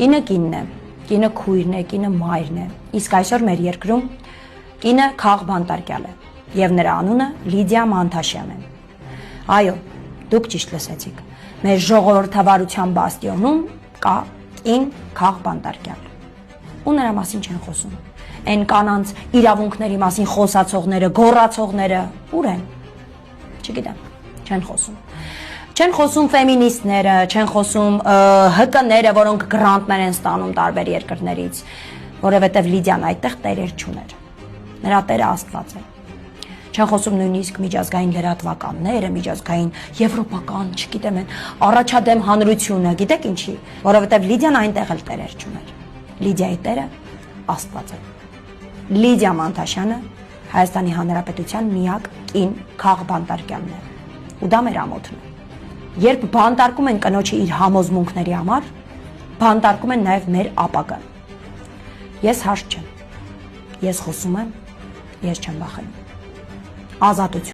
Կինը կինն է, կինը քույրն է, կինը մայրն է, իսկ այսօր մեր երկրում կինը Խաղ բանտարկյալ է, եւ նրա անունը Լիդիա Մանթաշյան է։ Այո, դուք ճիշտ լսեցիք, մեր ժողովրդավարության բաստիոնում կա կին Խաղ բանտարկյալ։ Ու նրա մասին չեն խոսում։ Այն կանանց իրավունքների մասին խոսացողները, գոռացողները ուր են։ Չգիտեմ, չեն խոսում։ Չեն խոսում ֆեմինիստները, չեն խոսում ՀԿ-ները, որոնք գրանտներ են ստանում տարբեր երկրներից, որովհետև Լիդիան այդտեղ տերեր չուներ։ Նրա տերը Աստված է։ Չեն խոսում նույնիսկ միջազգային լրատվականները, միջազգային եվրոպական, չգիտեմ, առաջադեմ հանրությունը, գիտեք ինչի, որովհետև Լիդիան այնտեղ էլ տերեր չուներ։ Լիդիայի տերը Աստված է։ Լիդիա Մանթաշյանը Հայաստանի Հանրապետության միակ կին Խաղ բանտարկյալն է։ Ու դա մեր ամոթն է։ Երբ բանտարկում են կնոջը իր համոզմունքների համար, բանտարկում են նաև մեր ապագան։ Ես հաշտ չեմ։ Ես խոսում եմ, ես չեմ վախենում։ Ազատություն։